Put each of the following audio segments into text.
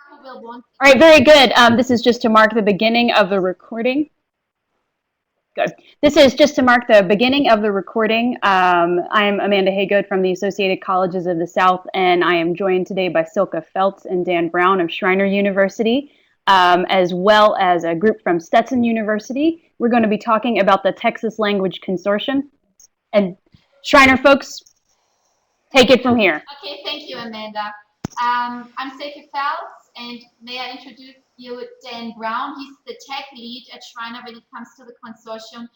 who will want. All right, very good. This is just to mark the beginning of the recording. Good. This is just to mark the beginning of the recording. I'm Amanda Haygood from the Associated Colleges of the South, and I am joined today by Silke Feltz and Dan Brown of Schreiner University, as well as a group from Stetson University. We're going to be talking about the Texas Language Consortium. And Schreiner folks, take it from here. Okay, thank you, Amanda. I'm Silke Feltz, and may I introduce you Dan Brown. He's the tech lead at Schreiner when it comes to the consortium.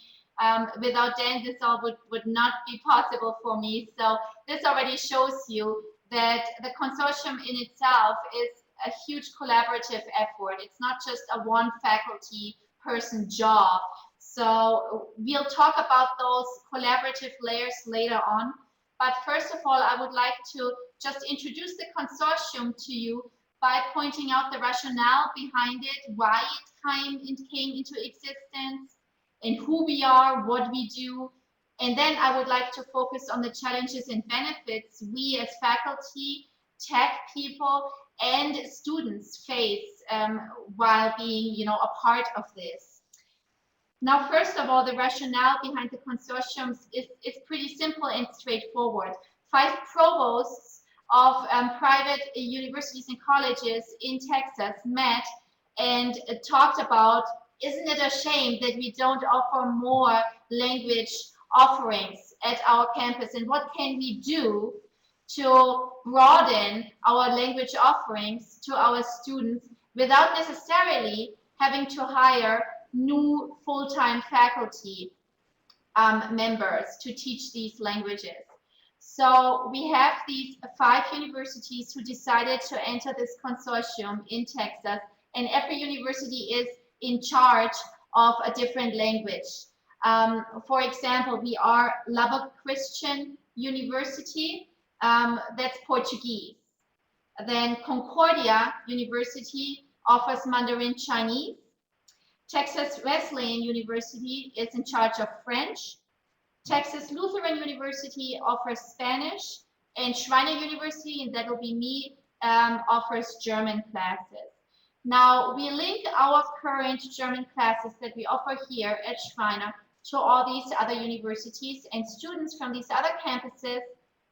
Without Dan, this all would not be possible for me. So this already shows you that the consortium in itself is a huge collaborative effort. It's not just a one faculty person job. So we'll talk about those collaborative layers later on. But first of all, I would like to just introduce the consortium to you by pointing out the rationale behind it, why it came into existence, and who we are, what we do. And then I would like to focus on the challenges and benefits we as faculty, tech people, and students face while being, a part of this. Now, first of all, the rationale behind the consortiums is pretty simple and straightforward. 5 provosts of private universities and colleges in Texas met and talked about, isn't it a shame that we don't offer more language offerings at our campus, and what can we do to broaden our language offerings to our students without necessarily having to hire new full-time faculty members to teach these languages. So we have these 5 universities who decided to enter this consortium in Texas, and every university is in charge of a different language. For example, we are Lubbock Christian University, that's Portuguese. Then Concordia University offers Mandarin Chinese. Texas Wesleyan University is in charge of French. Texas Lutheran University offers Spanish, and Schreiner University, and that will be me, offers German classes. Now, we link our current German classes that we offer here at Schreiner to all these other universities, and students from these other campuses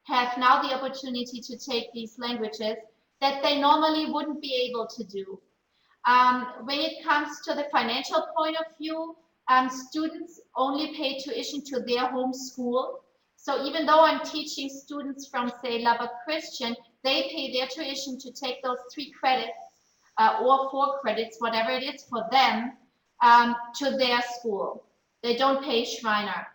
have now the opportunity to take these languages that they normally wouldn't be able to do. When it comes to the financial point of view, students only pay tuition to their home school. So even though I'm teaching students from, say, Lubbock Christian, they pay their tuition to take those 3 credits or 4 credits, whatever it is for them, to their school. They don't pay Schreiner.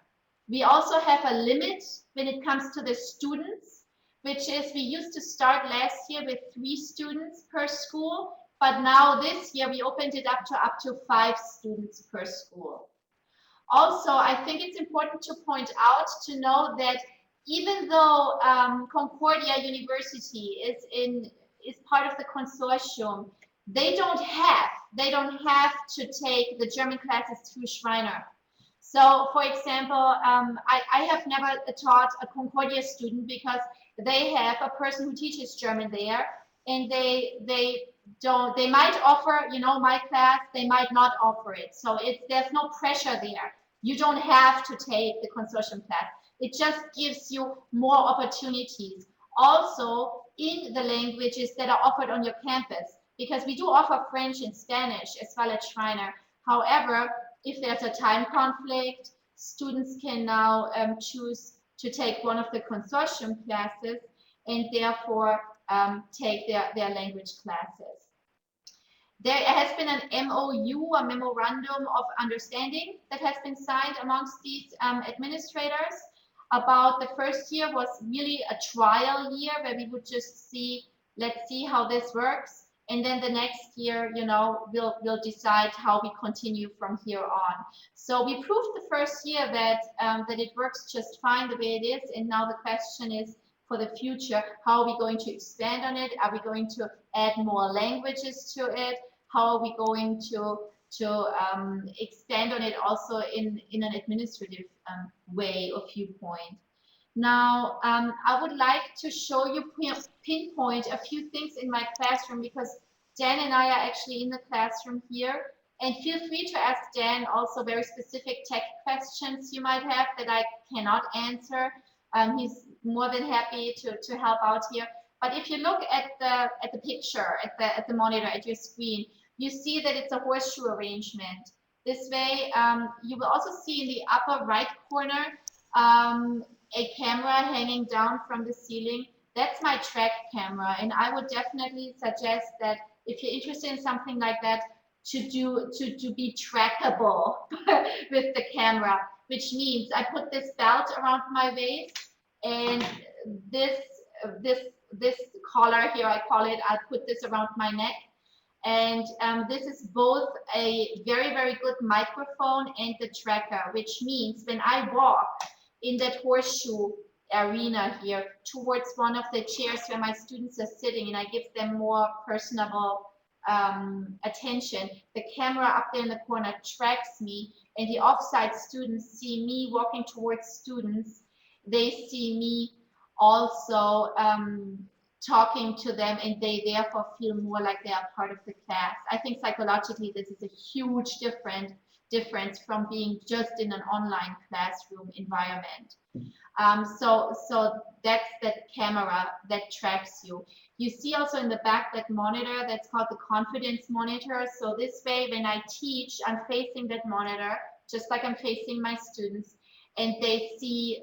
We also have a limit when it comes to the students, which is we used to start last year with 3 students per school. But now this year we opened it up to 5 students per school. Also, I think it's important to point out to know that even though Concordia University is part of the consortium, they don't have to take the German classes through Schreiner. So, for example, I have never taught a Concordia student because they have a person who teaches German there, and they might offer, my class, they might not offer it. So there's no pressure there. You don't have to take the consortium class. It just gives you more opportunities. Also, in the languages that are offered on your campus, because we do offer French and Spanish as well as Schreiner. However, if there's a time conflict, students can now choose to take one of the consortium classes and therefore take their language classes. There has been an MOU, a memorandum of understanding, that has been signed amongst these administrators. About the first year was really a trial year where we would just let's see how this works. And then the next year, we'll decide how we continue from here on. So we proved the first year that it works just fine the way it is. And now the question is, for the future, how are we going to expand on it? Are we going to add more languages to it? How are we going to expand on it also in an administrative way or viewpoint? Now, I would like to show you pinpoint a few things in my classroom because Dan and I are actually in the classroom here. And feel free to ask Dan also very specific tech questions you might have that I cannot answer. He's more than happy to help out here. But if you look at the picture, at the monitor, at your screen, you see that it's a horseshoe arrangement. This way, you will also see in the upper right corner a camera hanging down from the ceiling. That's my track camera, and I would definitely suggest that if you're interested in something like that, to be trackable with the camera, which means I put this belt around my waist, and this this collar here, I call it, I put this around my neck. And this is both a very, very good microphone and the tracker, which means when I walk in that horseshoe arena here towards one of the chairs where my students are sitting and I give them more personable attention, the camera up there in the corner tracks me, and the offside students see me walking towards students. They see me also talking to them, and they therefore feel more like they are part of the class. I think psychologically this is a huge difference from being just in an online classroom environment. So that's that camera that tracks you. You see also in the back that monitor that's called the confidence monitor. So this way, when I teach, I'm facing that monitor, just like I'm facing my students, and they see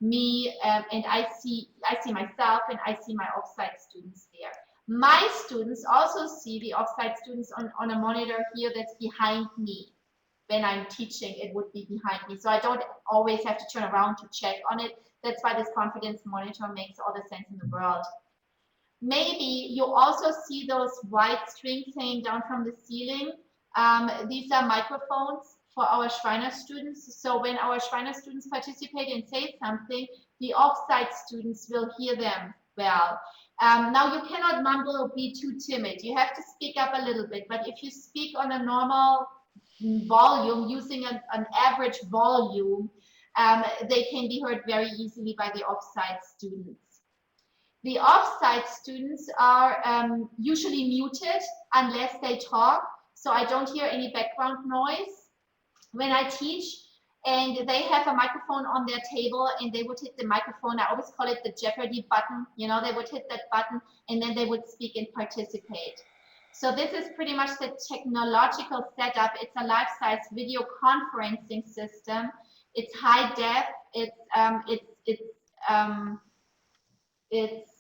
me, and I see myself, and I see my offsite students there. My students also see the offsite students on a monitor here that's behind me. When I'm teaching, it would be behind me. So I don't always have to turn around to check on it. That's why this confidence monitor makes all the sense in the world. Maybe you also see those white strings hanging down from the ceiling. These are microphones for our Schreiner students. So when our Schreiner students participate and say something, the offsite students will hear them well. Now you cannot mumble or be too timid. You have to speak up a little bit, but if you speak on a normal volume, using an average volume, they can be heard very easily by the offsite students. The offsite students are usually muted unless they talk, so I don't hear any background noise when I teach, and they have a microphone on their table and they would hit the microphone. I always call it the Jeopardy button. You know, they would hit that button and then they would speak and participate. So this is pretty much the technological setup. It's a life-size video conferencing system. It's high def. It's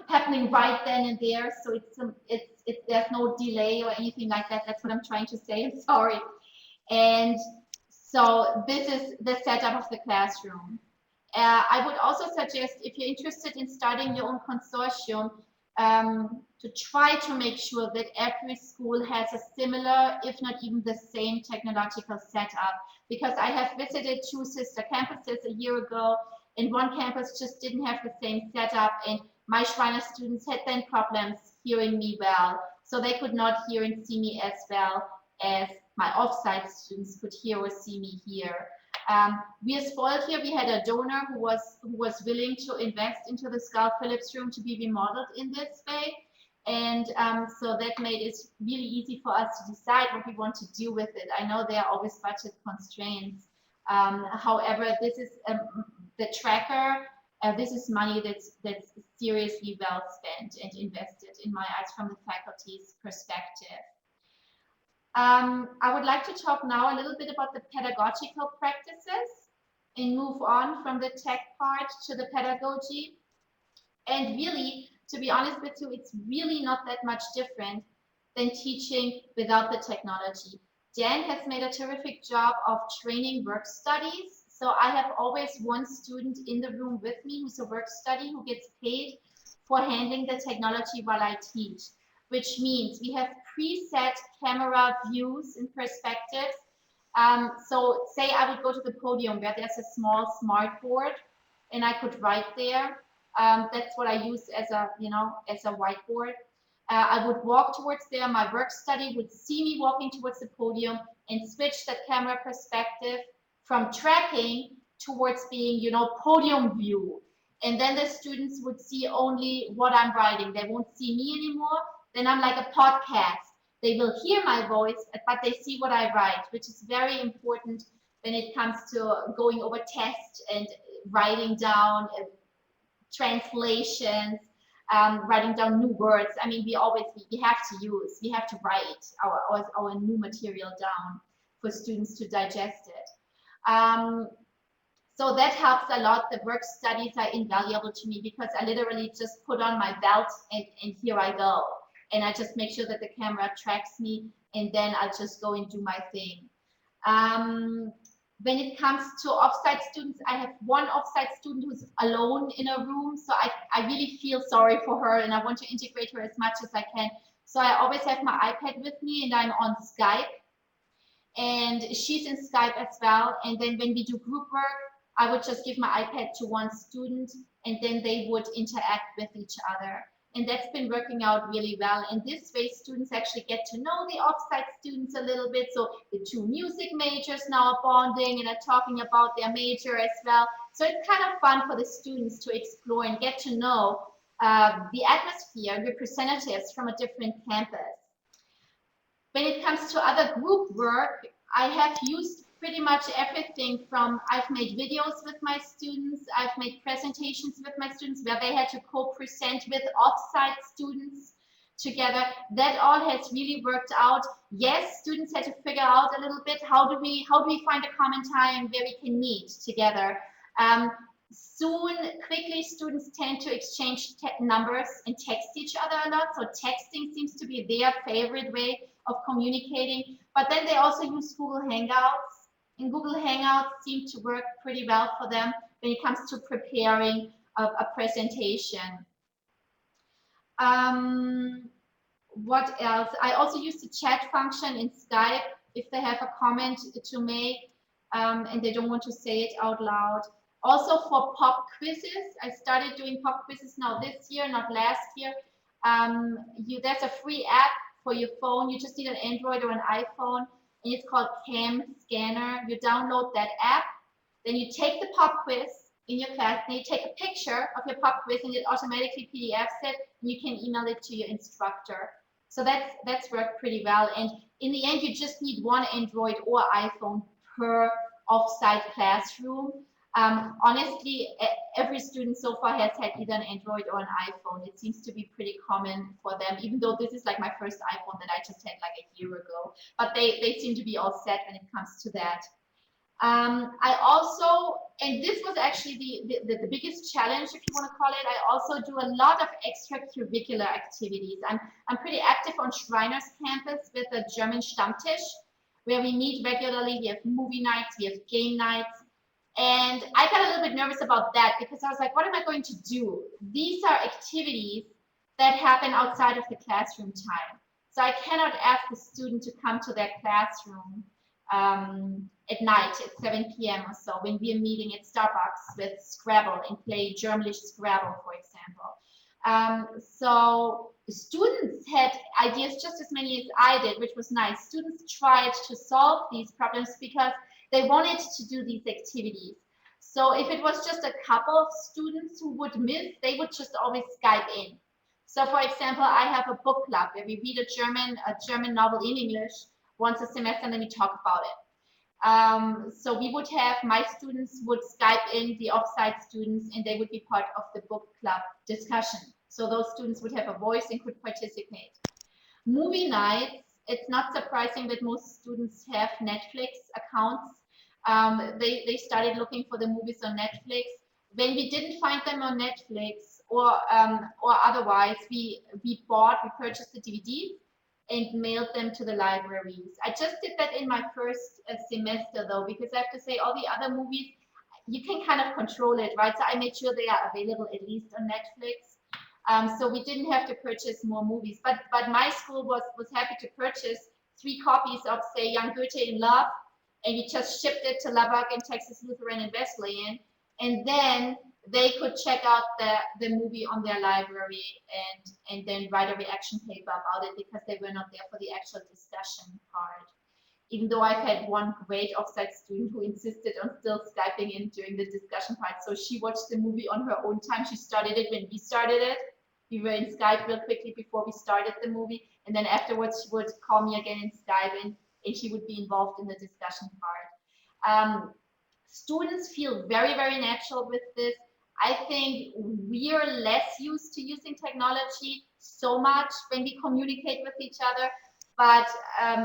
happening right then and there. So there's no delay or anything like that. That's what I'm trying to say. I'm sorry. And so this is the setup of the classroom. I would also suggest, if you're interested in starting your own consortium, to try to make sure that every school has a similar, if not even the same, technological setup. Because I have visited 2 sister campuses a year ago, and one campus just didn't have the same setup, and my Schreiner students had then problems hearing me well. So they could not hear and see me as well as my offsite students could hear or see me here. We are spoiled here. We had a donor who was willing to invest into the Skull Phillips room to be remodeled in this way. And so that made it really easy for us to decide what we want to do with it. I know there are always budget constraints. However, this is the tracker. This is money that's seriously well spent and invested, in my eyes, from the faculty's perspective. I would like to talk now a little bit about the pedagogical practices and move on from the tech part to the pedagogy. And really, to be honest with you, it's really not that much different than teaching without the technology. Dan has made a terrific job of training work studies. So I have always one student in the room with me who's a work study who gets paid for handling the technology while I teach, which means we have preset camera views and perspectives. So say I would go to the podium where there's a small smart board and I could write there. That's what I use as a whiteboard. I would walk towards there. My work study would see me walking towards the podium and switch that camera perspective from tracking towards being, you know, podium view. And then the students would see only what I'm writing. They won't see me anymore. Then I'm like a podcast. They will hear my voice, but they see what I write, which is very important when it comes to going over tests and writing down translations, writing down new words. I mean, we have to write our new material down for students to digest it. So that helps a lot. The work studies are invaluable to me because I literally just put on my belt and here I go. And I just make sure that the camera tracks me, and then I'll just go and do my thing. When it comes to offsite students, I have one offsite student who's alone in a room. So I really feel sorry for her and I want to integrate her as much as I can. So I always have my iPad with me and I'm on Skype. And she's in Skype as well. And then when we do group work, I would just give my iPad to one student and then they would interact with each other. And that's been working out really well. And this way, students actually get to know the offsite students a little bit. So the two music majors now are bonding and are talking about their major as well. So it's kind of fun for the students to explore and get to know the atmosphere, representatives from a different campus. When it comes to other group work, I have used pretty much everything from I've made videos with my students, I've made presentations with my students where they had to co-present with offsite students together. That all has really worked out. Yes, students had to figure out a little bit how do we find a common time where we can meet together. Quickly, students tend to exchange numbers and text each other a lot. So texting seems to be their favorite way of communicating. But then they also use Google Hangouts. And Google Hangouts seem to work pretty well for them when it comes to preparing a presentation. What else? I also use the chat function in Skype if they have a comment to make and they don't want to say it out loud. Also for pop quizzes, I started doing pop quizzes now this year, not last year. There's a free app for your phone. You just need an Android or an iPhone, and it's called Cam Scanner. You download that app, then you take the pop quiz in your class, and you take a picture of your pop quiz, and it automatically PDFs it, and you can email it to your instructor. So that's worked pretty well. And in the end, you just need one Android or iPhone per offsite classroom. Honestly, every student so far has had either an Android or an iPhone. It seems to be pretty common for them, even though this is like my first iPhone that I just had like a year ago. But they seem to be all set when it comes to that. I also, and this was actually the biggest challenge, if you want to call it, I also do a lot of extracurricular activities. I'm pretty active on Shriners campus with the German Stammtisch, where we meet regularly. We have movie nights, we have game nights. And I got a little bit nervous about that because I was like, what am I going to do? These are activities that happen outside of the classroom time. So I cannot ask the student to come to their classroom at night at 7 p.m. or so when we are meeting at Starbucks with Scrabble and play Germanish Scrabble, for example. So students had ideas just as many as I did, which was nice. Students tried to solve these problems because they wanted to do these activities. So if it was just a couple of students who would miss, they would just always Skype in. So for example, I have a book club where we read a German novel in English once a semester and then we talk about it. So we would have, my students would Skype in the offsite students and they would be part of the book club discussion. So those students would have a voice and could participate. Movie nights, it's not surprising that most students have Netflix accounts. They started looking for the movies on Netflix. When we didn't find them on Netflix or otherwise, we purchased the DVDs and mailed them to the libraries. I just did that in my first semester though, because I have to say all the other movies, you can kind of control it, right? So I made sure they are available at least on Netflix. So we didn't have to purchase more movies, but my school was happy to purchase 3 copies of, say, Young Goethe in Love, and we just shipped it to Lubbock and Texas Lutheran and Wesleyan, and then they could check out the movie on their library and then write a reaction paper about it because they were not there for the actual discussion part. even though I've had one great offsite student who insisted on still Skyping in during the discussion part. So she watched the movie on her own time. She started it when we started it. We were in Skype real quickly before we started the movie. And then afterwards, she would call me again in Skype and she would be involved in the discussion part. Students feel very, very natural with this. I think we're less used to using technology so much when we communicate with each other. But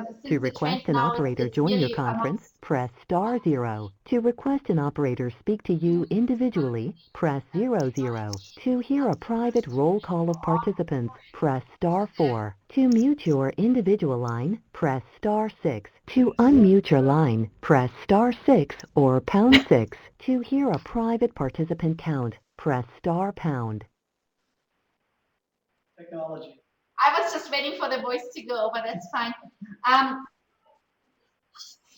since To the request trend an now operator it's join your really conference, amongst press *0. To request an operator speak to you individually, press *00. To hear a private roll call of participants, press *4. To mute your individual line, press *6. To unmute your line, press *6 or #6. To hear a private participant count, press *#. Technology. I was just waiting for the voice to go, but that's fine.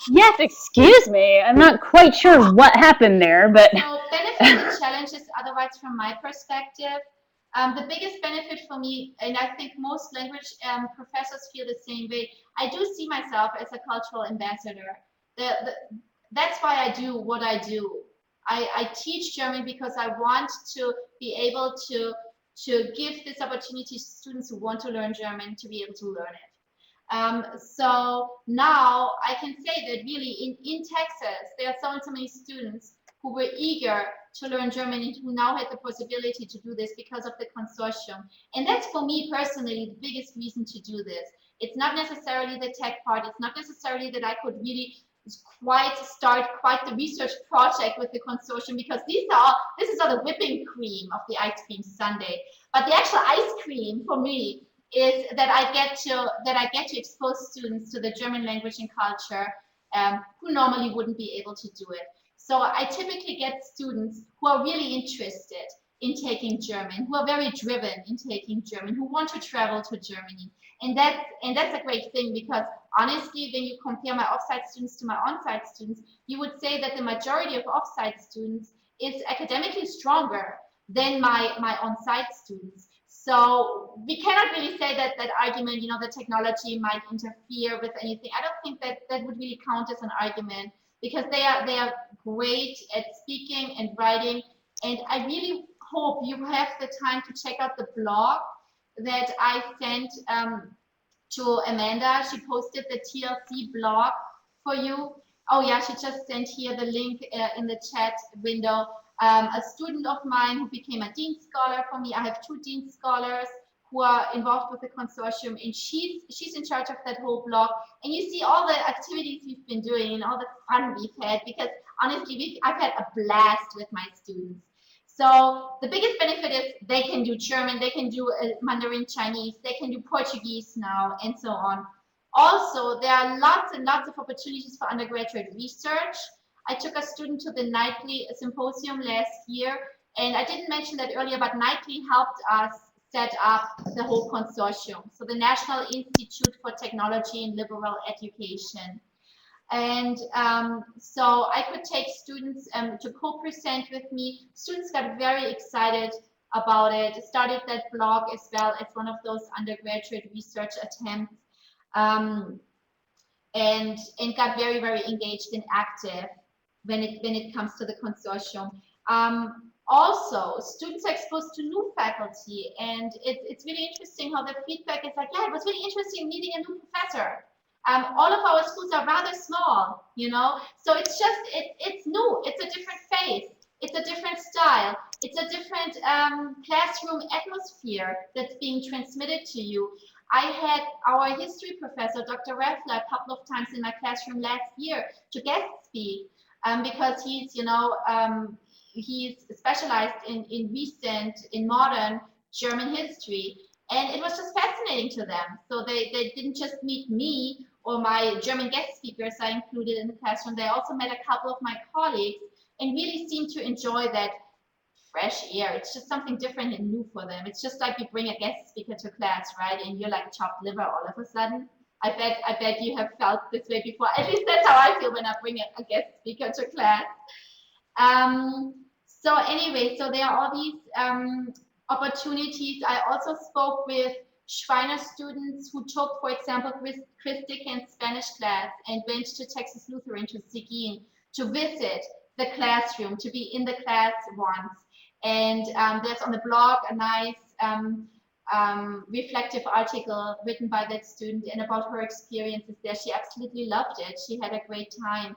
Yes, excuse me. I'm not quite sure what happened there, but So benefits and challenges otherwise from my perspective. The biggest benefit for me, and I think most language professors feel the same way, I do see myself as a cultural ambassador. That's why I do what I do. I teach German because I want to be able to give this opportunity to students who want to learn German to be able to learn it. So now I can say that really in Texas, there are so and so many students who were eager to learn German and who now had the possibility to do this because of the consortium. And that's for me personally the biggest reason to do this. It's not necessarily the tech part. It's not necessarily that I could really start quite the research project with the consortium, because this is all the whipping cream of the ice cream sundae. But the actual ice cream for me is that I get to expose students to the German language and culture who normally wouldn't be able to do it. So I typically get students who are really interested in taking German, who are very driven in taking German, who want to travel to Germany. And that's a great thing, because honestly, when you compare my offsite students to my onsite students, you would say that the majority of offsite students is academically stronger than my on-site students. So we cannot really say that argument, the technology might interfere with anything. I don't think that would really count as an argument, because they are great at speaking and writing. And I really hope you have the time to check out the blog that I sent to Amanda. She posted the TLC blog for you. Oh yeah, she just sent here the link in the chat window. A student of mine who became a Dean Scholar for me. I have 2 Dean Scholars who are involved with the consortium, and she's in charge of that whole blog. And you see all the activities we've been doing and all the fun we've had, because honestly, I've had a blast with my students. So the biggest benefit is they can do German, they can do Mandarin Chinese, they can do Portuguese now, and so on. Also, there are lots and lots of opportunities for undergraduate research. I took a student to the NITELY symposium last year, and I didn't mention that earlier, but NITELY helped us set up the whole consortium. So the National Institute for Technology and Liberal Education. And so I could take students to co-present with me. Students got very excited about it, started that blog as well as one of those undergraduate research attempts, and got very, very engaged and active when it comes to the consortium. Also, students are exposed to new faculty, and it's really interesting how the feedback is like, yeah, it was really interesting meeting a new professor. All of our schools are rather small, so it's just, it's new, it's a different face, it's a different style, it's a different classroom atmosphere that's being transmitted to you. I had our history professor, Dr. Raffler, a couple of times in my classroom last year to guest speak, because he's, he's specialized in modern German history. And it was just fascinating to them. So they didn't just meet me or my German guest speakers I included in the classroom. They also met a couple of my colleagues and really seemed to enjoy that fresh air. It's just something different and new for them. It's just like you bring a guest speaker to class, right? And you're like chopped liver all of a sudden. I bet you have felt this way before. At least that's how I feel when I bring a guest speaker to class. So anyway, so there are all these opportunities. I also spoke with Schreiner students who took, for example, Chris Dickens' Spanish class and went to Texas Lutheran, to Seguin, to visit the classroom, to be in the class once. And there's on the blog a nice reflective article written by that student and about her experiences there. She absolutely loved it. She had a great time.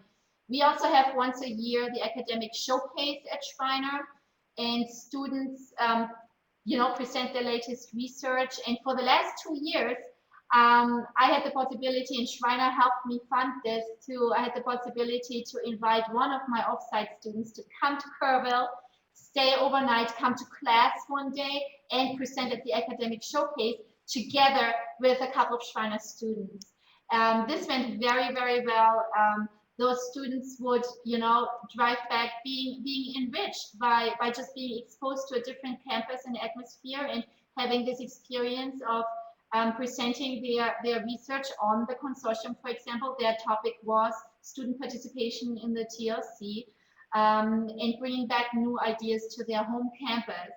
We also have once a year the academic showcase at Schreiner, and students present their latest research. And for the last 2 years, I had the possibility, and Schreiner helped me fund this too. I had the possibility to invite one of my offsite students to come to Kerrville, stay overnight, come to class one day, and present at the academic showcase together with a couple of Schreiner students. This went very, very well. Those students would, drive back being enriched by just being exposed to a different campus and atmosphere and having this experience of presenting their research on the consortium. For example, their topic was student participation in the TLC, and bringing back new ideas to their home campus.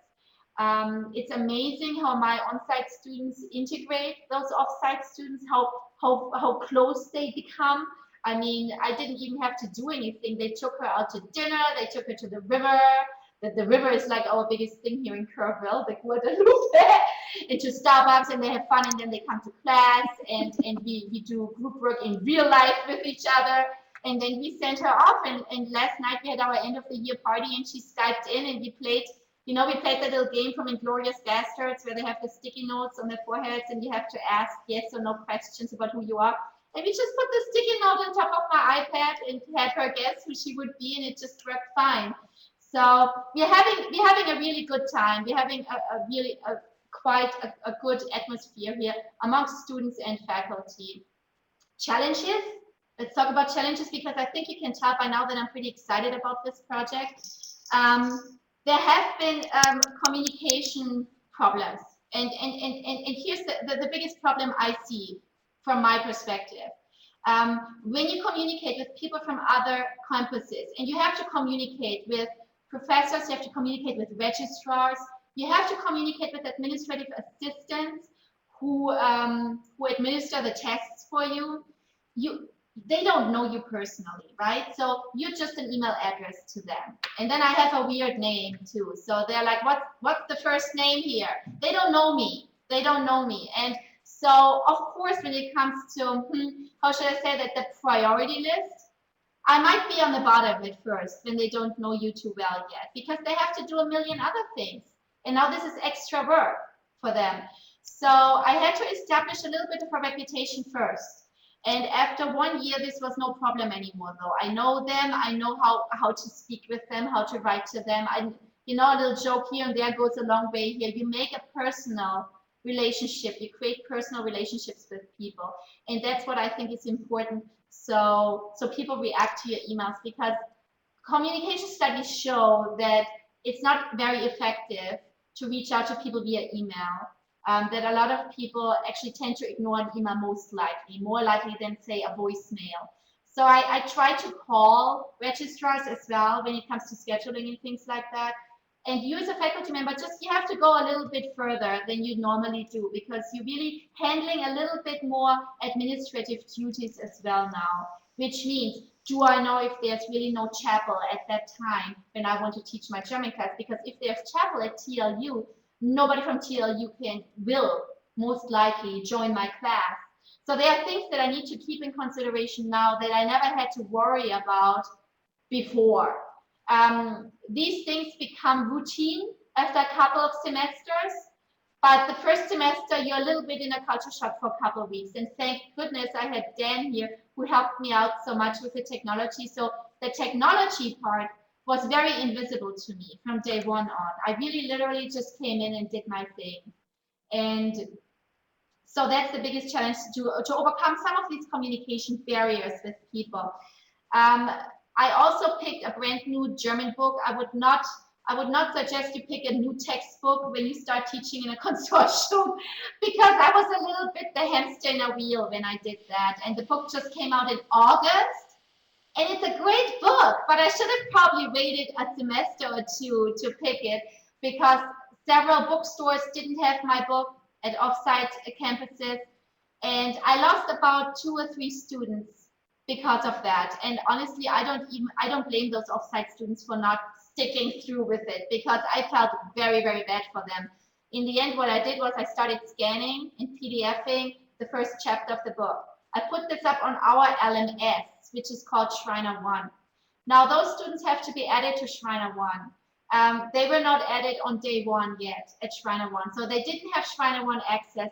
It's amazing how my on-site students integrate those off-site students, how close they become. I mean, I didn't even have to do anything. They took her out to dinner, they took her to the river. The river is like our biggest thing here in Kerrville, the Guadalupe, into Starbucks, and they have fun, and then they come to class, and we do group work in real life with each other. And then we sent her off, and last night we had our end of the year party, and she Skyped in, and we played that little game from Inglourious Bastards where they have the sticky notes on their foreheads, and you have to ask yes or no questions about who you are. And we just put the sticky note on top of my iPad and had her guess who she would be, and it just worked fine. So we're having a really good time. We're having quite a good atmosphere here amongst students and faculty. Challenges. Let's talk about challenges, because I think you can tell by now that I'm pretty excited about this project. There have been communication problems, and here's the biggest problem I see from my perspective. When you communicate with people from other campuses, and you have to communicate with professors, you have to communicate with registrars, you have to communicate with administrative assistants who administer the tests for you. They don't know you personally, right? So you're just an email address to them. And then I have a weird name too. So they're like, what's the first name here? They don't know me. They don't know me. And so, of course, when it comes to, how should I say that, the priority list, I might be on the bottom at first when they don't know you too well yet, because they have to do a million other things. And now this is extra work for them. So I had to establish a little bit of a reputation first. And after 1 year, this was no problem anymore, though. I know them. I know how to speak with them, how to write to them. A little joke here and there goes a long way here. You make a personal relationship. You create personal relationships with people. And that's what I think is important. So people react to your emails, because communication studies show that it's not very effective to reach out to people via email. That a lot of people actually tend to ignore an email more likely than, say, a voicemail. So I try to call registrars as well when it comes to scheduling and things like that. And you as a faculty member, you have to go a little bit further than you normally do, because you're really handling a little bit more administrative duties as well now, which means, do I know if there's really no chapel at that time when I want to teach my German class? Because if there's chapel at TLU, nobody from TLU will most likely join my class. So there are things that I need to keep in consideration now that I never had to worry about before. These things become routine after a couple of semesters, but the first semester you're a little bit in a culture shock for a couple of weeks. And thank goodness I had Dan here who helped me out so much with the technology. So the technology part was very invisible to me from day one on. I really literally just came in and did my thing. And so that's the biggest challenge, to overcome some of these communication barriers with people. I also picked a brand new German book. I would not suggest you pick a new textbook when you start teaching in a consortium, because I was a little bit the hamster in a wheel when I did that. And the book just came out in August. And it's a great book, but I should have probably waited a semester or two to pick it, because several bookstores didn't have my book at offsite campuses. And I lost about 2 or 3 students because of that. And honestly, I don't blame those offsite students for not sticking through with it, because I felt very, very bad for them. In the end, what I did was I started scanning and PDFing the first chapter of the book. I put this up on our LMS, which is called Shriner One. Now those students have to be added to Shriner One. They were not added on day 1 yet at Shriner One, so they didn't have Shriner One access.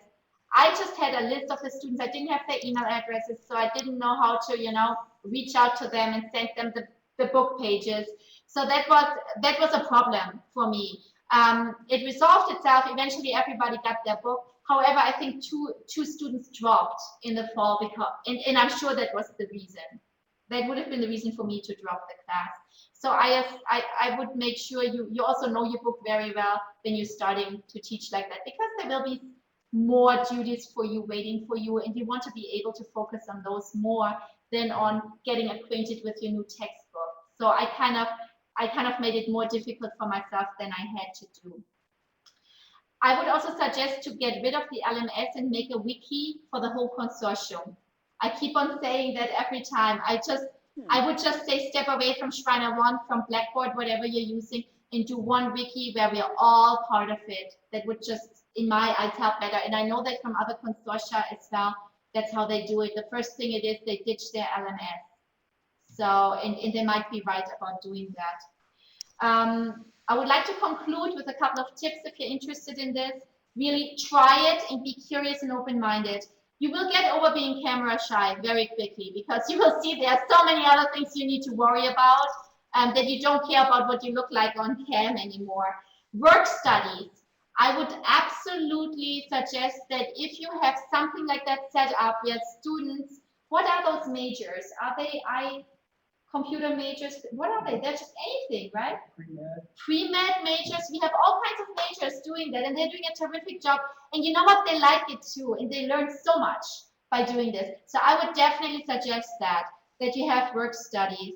I just had a list of the students. I didn't have their email addresses, so I didn't know how to, reach out to them and send them the book pages. So that was a problem for me. It resolved itself. Eventually, everybody got their book. However, I think two students dropped in the fall because, and I'm sure that was the reason. That would have been the reason for me to drop the class. So I would make sure you also know your book very well when you're starting to teach like that, because there will be more duties for you waiting for you, and you want to be able to focus on those more than on getting acquainted with your new textbook. So I kind of made it more difficult for myself than I had to do. I would also suggest to get rid of the LMS and make a wiki for the whole consortium. I keep on saying that every time. I would just say step away from Shriner One, from Blackboard, whatever you're using, and do one wiki where we are all part of it. That would just, in my eyes, help better. And I know that from other consortia as well, that's how they do it. The first thing it is, they ditch their LMS. So, and they might be right about doing that. I would like to conclude with a couple of tips if you're interested in this. Really try it and be curious and open-minded. You will get over being camera shy very quickly, because you will see there are so many other things you need to worry about that you don't care about what you look like on cam anymore. Work studies. I would absolutely suggest that if you have something like that set up where students, what are those majors? Are they computer majors? What are they? They're just anything, right? Pre-med majors. We have all kinds of majors doing that, and they're doing a terrific job. And you know what? They like it too, and they learn so much by doing this. So I would definitely suggest that you have work studies.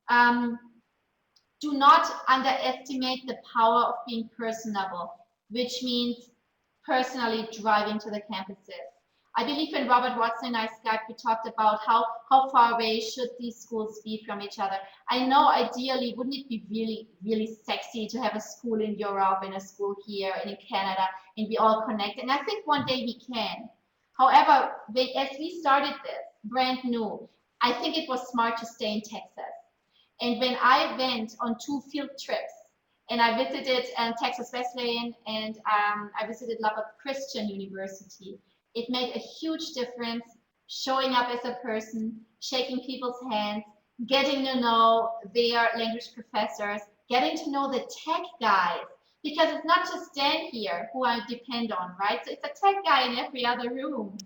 Do not underestimate the power of being personable, which means personally driving to the campuses. I believe when Robert Watson and I Skyped, we talked about how far away should these schools be from each other. I know ideally, wouldn't it be really, really sexy to have a school in Europe and a school here and in Canada, and we all connect? And I think one day we can. However, as we started this brand new, I think it was smart to stay in Texas. And when I went on 2 field trips, and I visited Texas Wesleyan, and I visited Lubbock Christian University, it made a huge difference showing up as a person, shaking people's hands, getting to know their language professors, getting to know the tech guys, because it's not just Dan here who I depend on, right? So it's a tech guy in every other room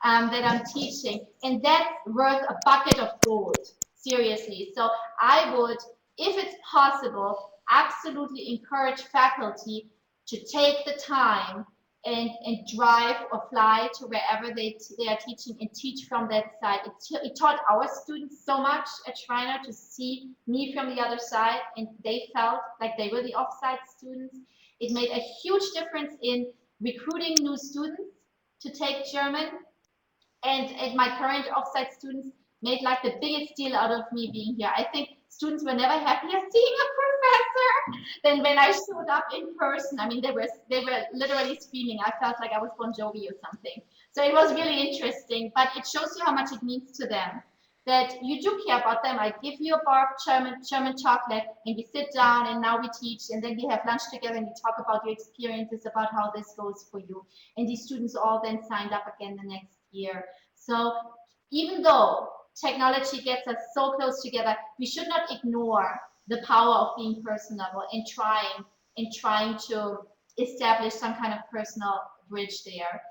that I'm teaching, and that's worth a bucket of gold, seriously. So I would, if it's possible, absolutely encourage faculty to take the time and drive or fly to wherever they are teaching and teach from that side. It taught our students so much at Shriner to see me from the other side, and they felt like they were the offsite students. It made a huge difference in recruiting new students to take German, and my current offsite students made like the biggest deal out of me being here. I think students were never happier seeing a professor than when I showed up in person. I mean, they were literally screaming. I felt like I was Bon Jovi or something. So it was really interesting, but it shows you how much it means to them, that you do care about them. I give you a bar of German chocolate, and we sit down, and now we teach, and then we have lunch together, and we talk about your experiences, about how this goes for you. And these students all then signed up again the next year. So even though technology gets us so close together, we should not ignore the power of being personable and trying to establish some kind of personal bridge there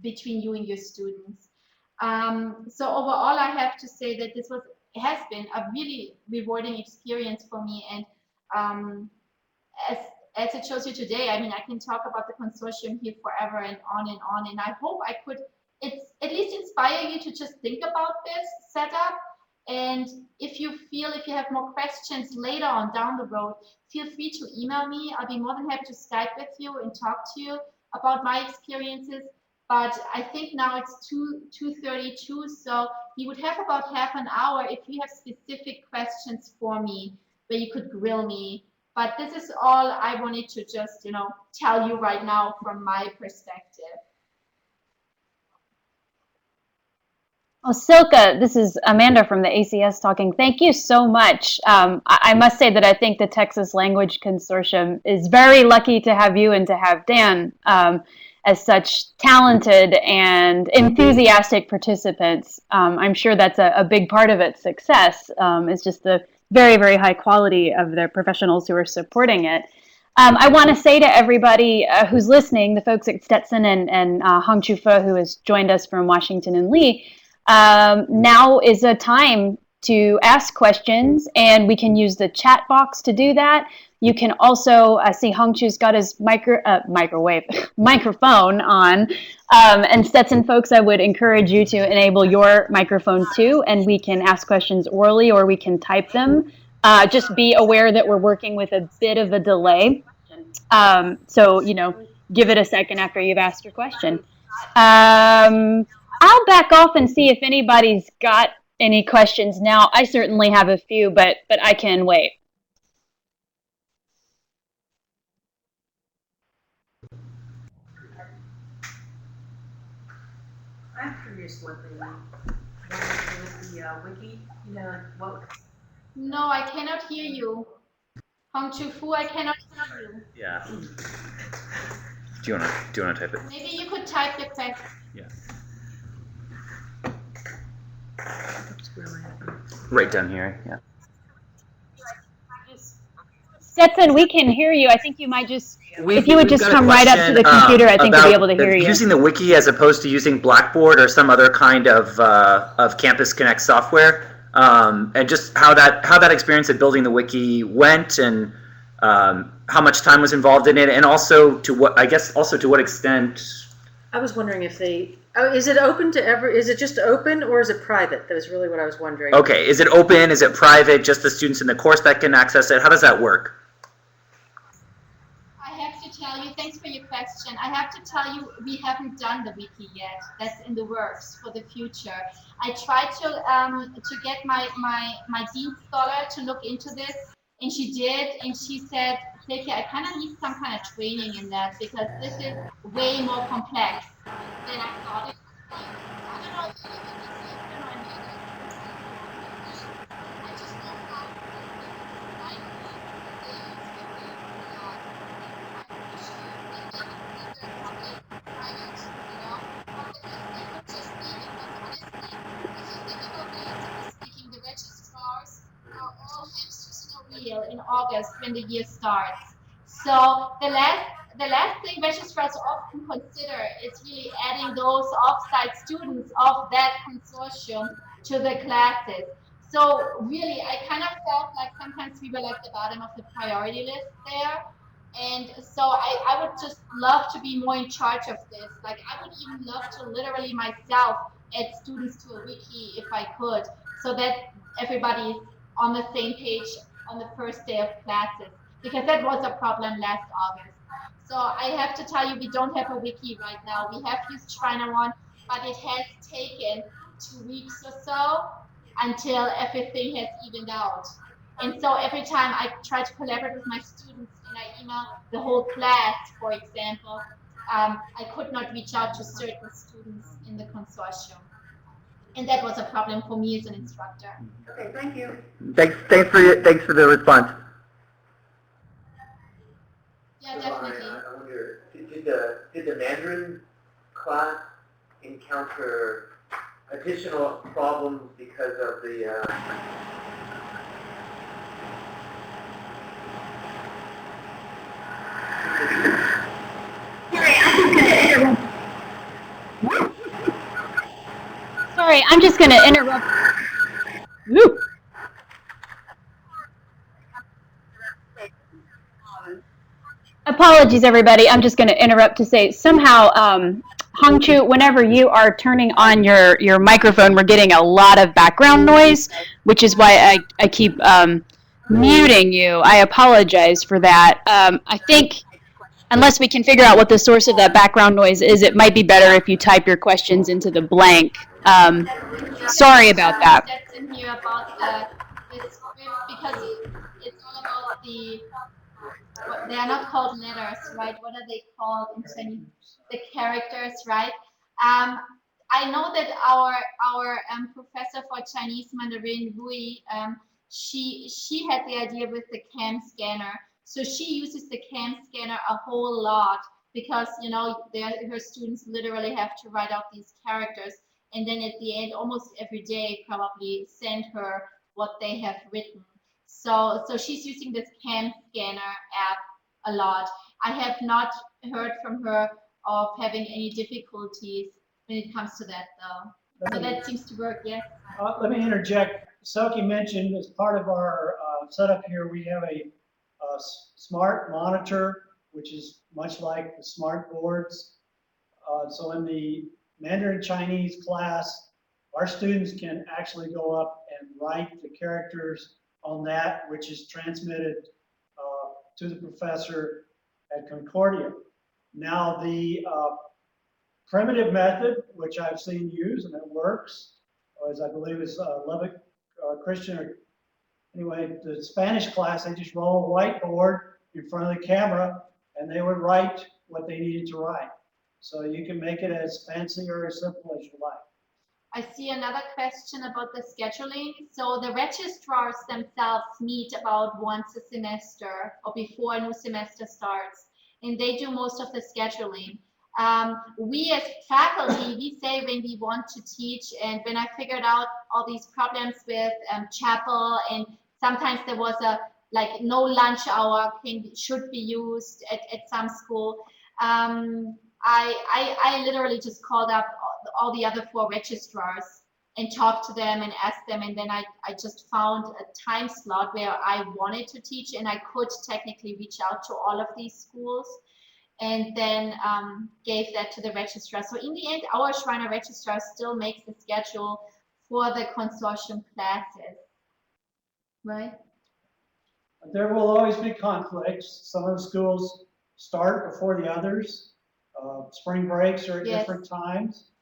between you and your students. So overall, I have to say that this has been a really rewarding experience for me, and as it shows you today, I mean, I can talk about the consortium here forever and on, and I hope I could at least inspire you to just think about this setup. And if you have more questions later on down the road, feel free to email me. I'll be more than happy to Skype with you and talk to you about my experiences. But I think now it's 2:32, so you would have about half an hour if you have specific questions for me where you could grill me. But this is all I wanted to just, tell you right now from my perspective. Well, Silke, this is Amanda from the ACS talking. Thank you so much. I must say that I think the Texas Language Consortium is very lucky to have you and to have Dan as such talented and enthusiastic participants. I'm sure that's a big part of its success, is just the very, very high quality of the professionals who are supporting it. I want to say to everybody who's listening, the folks at Stetson and Hongchu Fu, who has joined us from Washington and Lee, now is a time to ask questions, and we can use the chat box to do that. You can also see Hongchu's got his microphone on, and Stetson folks, I would encourage you to enable your microphone too, and we can ask questions orally or we can type them. Just be aware that we're working with a bit of a delay, so give it a second after you've asked your question. I'll back off and see if anybody's got any questions now. I certainly have a few, but I can wait. I'm curious what with the wiki, what? No, I cannot hear you. Hongchu Fu, I cannot hear you. Yeah. Do you wanna type it? Maybe you could type your question. Yeah. Right down here. Yeah. Stetson, we can hear you. I think you might just, if you would We've just got a come right up to the question, computer, I think we'll be able to about hear you. Using the wiki as opposed to using Blackboard or some other kind of Campus Connect software, and just how that experience of building the wiki went, and how much time was involved in it, and also to what extent. I was wondering if is it open to is it just open or is it private? That was really what I was wondering. Okay, is it open? Is it private? Just the students in the course that can access it? How does that work? I have to tell you, thanks for your question. I have to tell you, we haven't done the wiki yet. That's in the works for the future. I tried to get my Dean Scholar to look into this, and she did, and she said, Silke, I kind of need some kind of training in that because this is way more complex than I thought it was. I don't know if you can see it or not. I just know how the registrars are all hamsters in a wheel in August when the year starts. So the last thing registrars often consider is really adding those off-site students of that consortium to the classes. So really, I kind of felt like sometimes we were like the bottom of the priority list there. And so I would just love to be more in charge of this. Like I would even love to literally myself add students to a wiki if I could, so that everybody is on the same page on the first day of classes, because that was a problem last August. So I have to tell you, we don't have a wiki right now. We have used SchreinerOne, but it has taken 2 weeks or so until everything has evened out. And so every time I try to collaborate with my students and I email the whole class, for example, I could not reach out to certain students in the consortium. And that was a problem for me as an instructor. Okay, thank you. Thanks for the response. Yeah, definitely. I wonder, did the Mandarin class encounter additional problems because of the Sorry, I'm just going to interrupt. Woo. Apologies, everybody. I'm just going to interrupt to say somehow, Hongchu, whenever you are turning on your microphone, we're getting a lot of background noise, which is why I keep muting you. I apologize for that. I think unless we can figure out what the source of that background noise is, it might be better if you type your questions into the blank. Sorry about that. That's in here about the script, because it's all about they are not called letters, right? What are they called in Chinese? The characters, right? I know that our professor for Chinese Mandarin, Rui, she had the idea with the CAM scanner. So she uses the CAM scanner a whole lot because, you know, her students literally have to write out these characters. And then at the end, almost every day, probably send her what they have written. So she's using this CAM scanner app a lot. I have not heard from her of having any difficulties when it comes to that, though. So that seems to work, yes. Let me interject. Selkie mentioned as part of our setup here, we have a smart monitor, which is much like the smart boards. So in the Mandarin Chinese class, our students can actually go up and write the characters on that, which is transmitted to the professor at Concordia. Now the primitive method, which I've seen used and it works, as I believe is Lubbock Christian, or anyway, the Spanish class, they just roll a whiteboard in front of the camera and they would write what they needed to write. So you can make it as fancy or as simple as you like. I see another question about the scheduling. So the registrars themselves meet about once a semester or before a new semester starts, and they do most of the scheduling. We as faculty, we say when we want to teach, and when I figured out all these problems with chapel, and sometimes there was like no lunch hour should be used at some school. I literally just called up all the other 4 registrars and talked to them and asked them, and then I just found a time slot where I wanted to teach, and I could technically reach out to all of these schools, and then gave that to the registrar. So in the end, our Schreiner registrar still makes the schedule for the consortium classes, right? There will always be conflicts. Some of the schools start before the others. Spring breaks are at different times.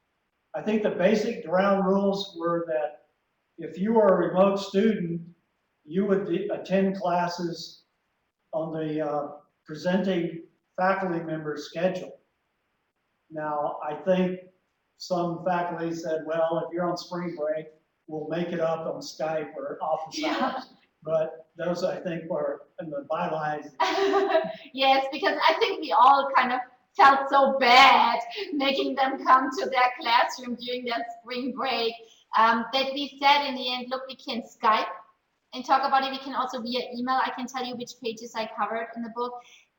I think the basic ground rules were that if you were a remote student, you would attend classes on the presenting faculty member's schedule. Now, I think some faculty said, well, if you're on spring break, we'll make it up on Skype or office hours. But those, I think, were in the bylines. Yes, because I think we all kind of felt so bad making them come to their classroom during their spring break, that we said in the end, look, we can Skype and talk about it. We can also via email. I can tell you which pages I covered in the book.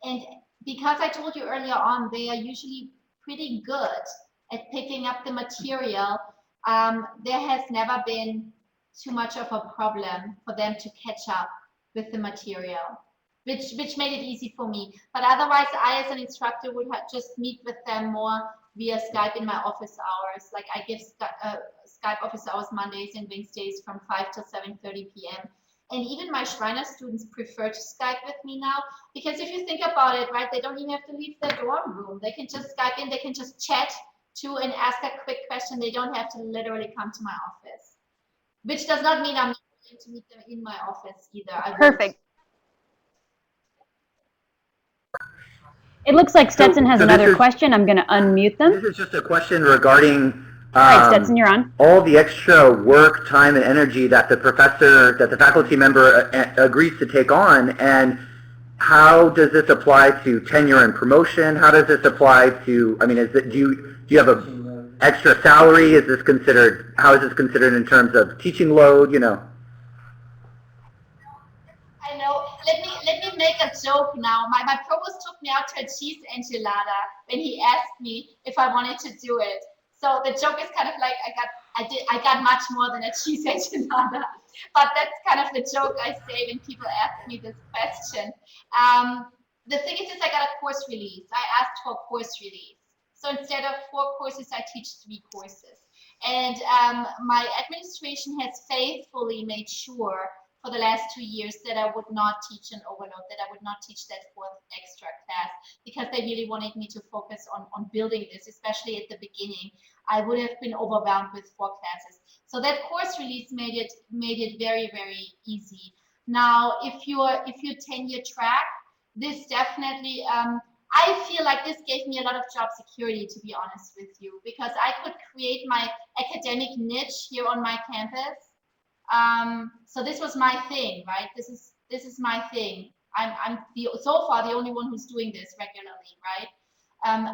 And because I told you earlier on, they are usually pretty good at picking up the material. There has never been too much of a problem for them to catch up with the material, which made it easy for me. But otherwise, I as an instructor would just meet with them more via Skype in my office hours. Like I give Skype office hours Mondays and Wednesdays from 5 to 7:30 p.m. And even my Schreiner students prefer to Skype with me now, because if you think about it, right, they don't even have to leave their dorm room. They can just Skype in, they can just chat to and ask a quick question. They don't have to literally come to my office, which does not mean I'm not going to meet them in my office either. Perfect. It looks like Stetson has another question. I'm going to unmute them. This is just a question regarding All right, Stetson, you're on. all the extra work, time, and energy that the professor, that the faculty member agrees to take on, and how does this apply to tenure and promotion? How does this apply to, I mean, do you have a extra salary? Is this considered, how is this considered in terms of teaching load, you know? I know. Let me make a joke now. My provost took me out to a cheese enchilada when he asked me if I wanted to do it. So the joke is kind of like I got much more than a cheese enchilada, but that's kind of the joke I say when people ask me this question. The thing is I got a course release. I asked for a course release. So instead of 4 courses, I teach 3 courses. And my administration has faithfully made sure for the last 2 years that I would not teach an overload, that I would not teach that fourth extra class, because they really wanted me to focus on building this, especially at the beginning. I would have been overwhelmed with 4 classes. So that course release made it very, very easy. Now, if you're tenure track, this definitely, I feel like this gave me a lot of job security, to be honest with you, because I could create my academic niche here on my campus. So this was my thing, right? This is my thing. I'm so far the only one who's doing this regularly, right?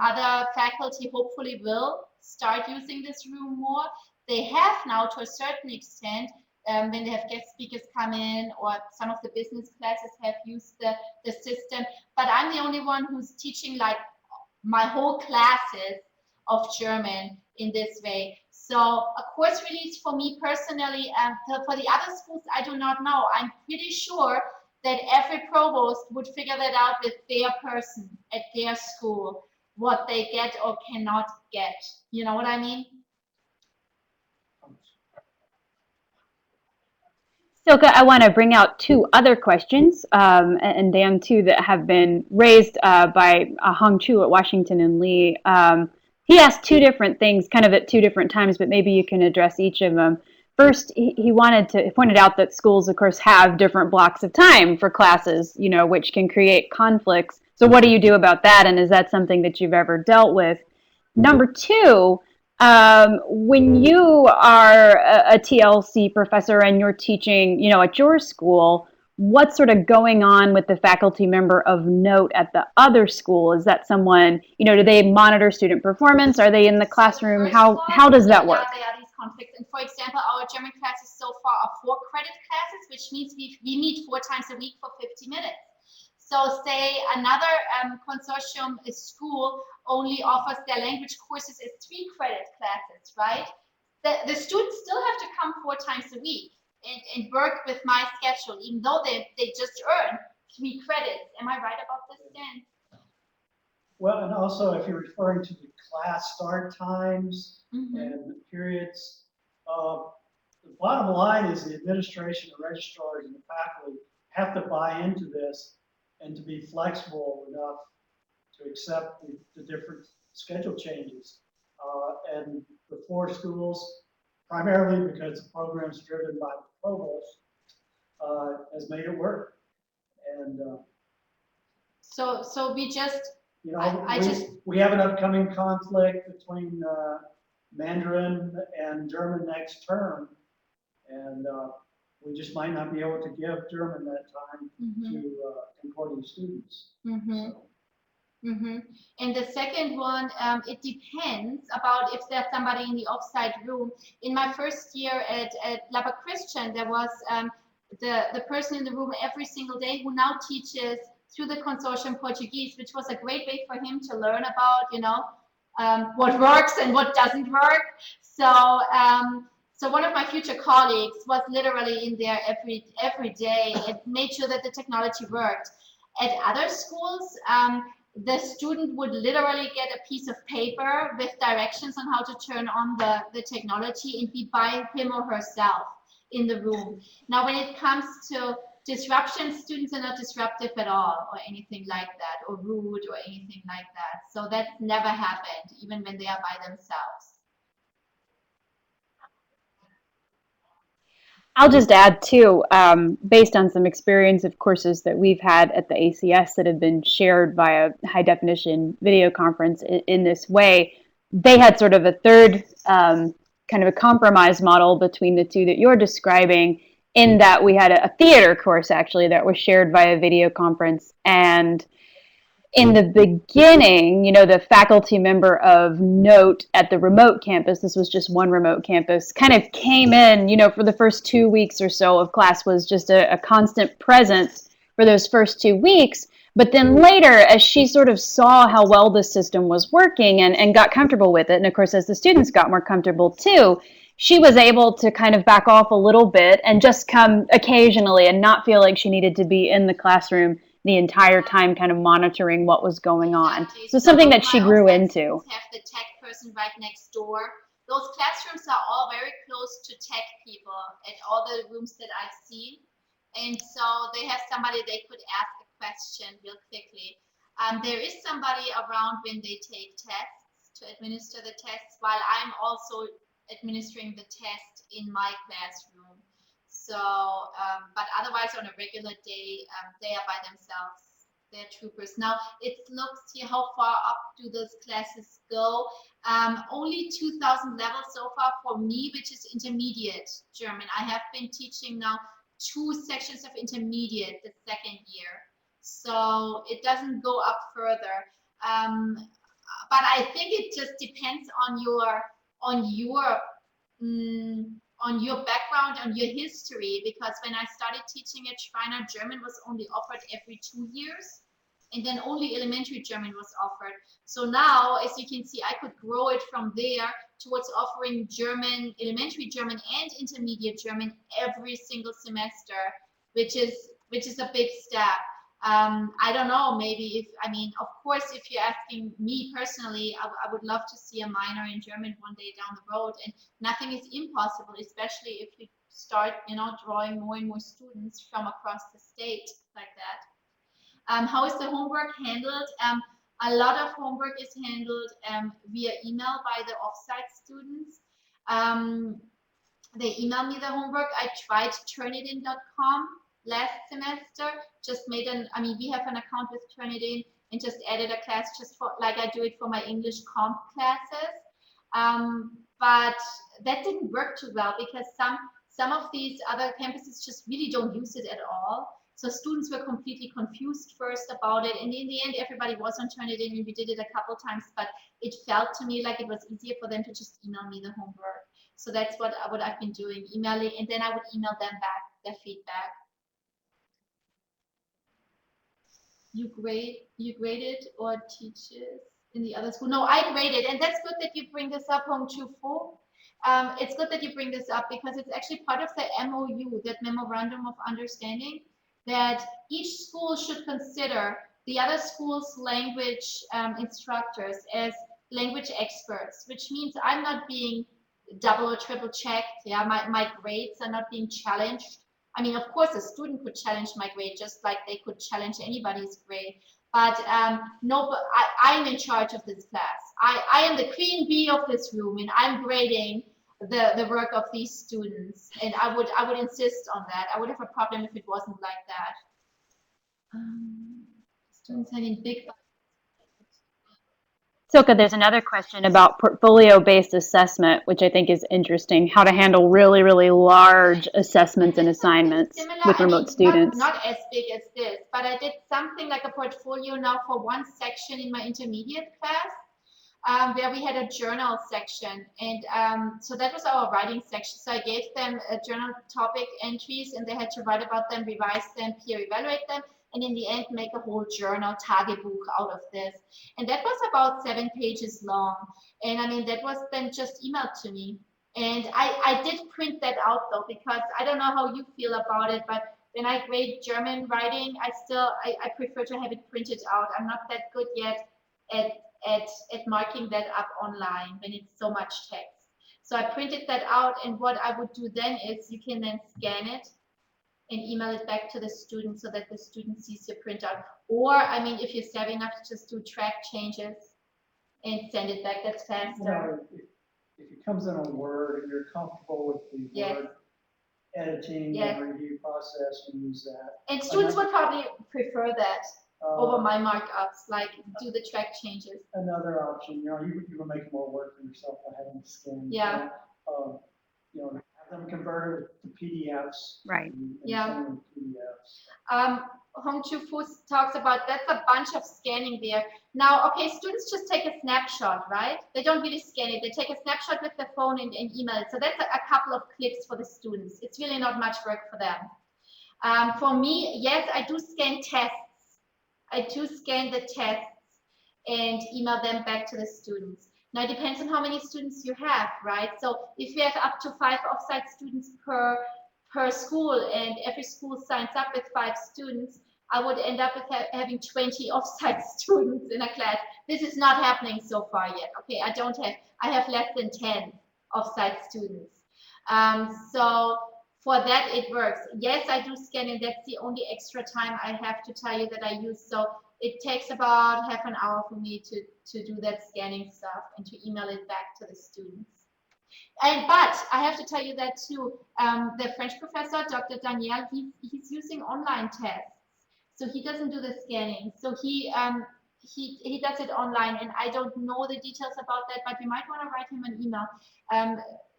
Other faculty hopefully will start using this room more. They have now to a certain extent, when they have guest speakers come in, or some of the business classes have used the system. But I'm the only one who's teaching like my whole classes of German in this way. So a course release for me personally, and for the other schools, I do not know. I'm pretty sure that every provost would figure that out with their person at their school, what they get or cannot get. You know what I mean? Silke, I want to bring out 2 other questions, and Dan too, that have been raised by Hong Chu at Washington and Lee. He asked 2 different things, kind of at 2 different times, but maybe you can address each of them. First, he pointed out that schools, of course, have different blocks of time for classes, you know, which can create conflicts. So what do you do about that, and is that something that you've ever dealt with? Number 2, when you are a TLC professor and you're teaching, you know, at your school, what's sort of going on with the faculty member of note at the other school? Is that someone, you know, do they monitor student performance? Are they in the classroom? How does that work? Yeah, there are these conflicts. And for example, our German classes so far are 4 credit classes, which means we meet 4 times a week for 50 minutes. So say another consortium school only offers their language courses as 3 credit classes, right? The students still have to come 4 times a week and work with my schedule, even though they just earn 3 credits. Am I right about this, Dan? Well, and also if you're referring to the class start times and the periods, the bottom line is the administration, the registrars, and the faculty have to buy into this and to be flexible enough to accept the different schedule changes. And the 4 schools, primarily because the program's driven by the provost, has made it work. And so we just, you know, we have an upcoming conflict between Mandarin and German next term, and we just might not be able to give German that time to Concordia students. So. And the second one, it depends about if there's somebody in the offsite room. In my first year at Lapa Christian, there was the person in the room every single day who now teaches through the consortium Portuguese, which was a great way for him to learn about, you know, what works and what doesn't work. So one of my future colleagues was literally in there every day and made sure that the technology worked. At other schools, the student would literally get a piece of paper with directions on how to turn on the technology and be by him or herself in the room. Now, when it comes to disruption, students are not disruptive at all or anything like that, or rude or anything like that. So that's never happened, even when they are by themselves. I'll just add too, based on some experience of courses that we've had at the ACS that have been shared via high definition video conference in this way, they had sort of a third kind of a compromise model between the 2 that you're describing, in that we had a theater course actually that was shared via video conference. And in the beginning, you know, the faculty member of note at the remote campus, this was just one remote campus, kind of came in, you know, for the first 2 weeks or so of class, was just a constant presence for those first 2 weeks. But then later, as she sort of saw how well the system was working and got comfortable with it, and of course, as the students got more comfortable too, she was able to kind of back off a little bit and just come occasionally and not feel like she needed to be in the classroom the entire time kind of monitoring what was going on. Exactly. So something that she my grew offsite into. students have the tech person right next door. Those classrooms are all very close to tech people at all the rooms that I've seen. and so they have somebody they could ask a question real quickly. There is somebody around when they take tests to administer the tests, while I'm also administering the test in my classroom. So, but otherwise on a regular day, they are by themselves. They're troopers. Now it looks here, how far up do those classes go? Only 2000 levels so far for me, which is intermediate German. I have been teaching now 2 sections of intermediate the second year. So it doesn't go up further. But I think it just depends on your background, on your history, because when I started teaching at Schreiner, German was only offered every 2 years, and then only elementary German was offered. So now, as you can see, I could grow it from there towards offering German, elementary German and intermediate German every single semester, which is a big step. I don't know, maybe of course, if you're asking me personally, I would love to see a minor in German one day down the road, and nothing is impossible, especially if you start, drawing more and more students from across the state like that. How is the homework handled? A lot of homework is handled via email by the offsite students. They email me the homework. I tried Turnitin.com last semester, just made we have an account with Turnitin and just added a class just for, like I do it for my English comp classes. But that didn't work too well because some of these other campuses just really don't use it at all. So students were completely confused first about it, and in the end, everybody was on Turnitin, and we did it a couple times. But it felt to me like it was easier for them to just email me the homework. So that's what I've been doing, emailing, and then I would email them back their feedback. You graded or teaches in the other school? No, I graded, and that's good that you bring this up, Hong Chu Fu. It's good that you bring this up because it's actually part of the MOU, that Memorandum of Understanding, that each school should consider the other school's language instructors as language experts, which means I'm not being double or triple checked. Yeah, my grades are not being challenged. Of course, a student could challenge my grade just like they could challenge anybody's grade. But no, but I'm in charge of this class. I am the queen bee of this room, and I'm grading the work of these students. And I would insist on that. I would have a problem if it wasn't like that. Students having big. Silke, there's another question about portfolio-based assessment, which I think is interesting, how to handle really, really large assessments and assignments with remote students. Not as big as this, but I did something like a portfolio now for one section in my intermediate class, where we had a journal section. And so that was our writing section. So I gave them journal topic entries, and they had to write about them, revise them, peer evaluate them, and in the end make a whole journal Tagebuch out of this. And that was about 7 pages long. And that was then just emailed to me. And I did print that out though, because I don't know how you feel about it, but when I grade German writing, I prefer to have it printed out. I'm not that good yet at marking that up online when it's so much text. So I printed that out, and what I would do then is you can then scan it and email it back to the student so that the student sees your printout. Or, if you're savvy enough to just do track changes and send it back, that's faster. If it comes in on Word and you're comfortable with the Yes. Word editing Yes. and review process, you use that. And students would probably prefer that over my markups, like do the track changes. Another option, you will make more work for yourself by having to scan. Yeah. Have them converted to PDFs. Right. And Yeah. send them PDFs. Hong Chu Fu talks about, that's a bunch of scanning there. Now, okay, students just take a snapshot, right? They don't really scan it. They take a snapshot with their phone and email it. So that's a couple of clicks for the students. It's really not much work for them. For me, yes, I do scan tests. I do scan the tests and email them back to the students. Now, it depends on how many students you have, right? So if you have up to 5 offsite students per school, and every school signs up with 5 students, I would end up with having 20 offsite students in a class. This is not happening so far yet. Okay, I have less than 10 offsite students. So For that, it works. Yes, I do scan, and that's the only extra time I have to tell you that I use. So it takes about half an hour for me to do that scanning stuff and to email it back to the students. But I have to tell you that too. The French professor, Dr. Daniel, he's using online tests, so he doesn't do the scanning. So he does it online, and I don't know the details about that. But you might want to write him an email,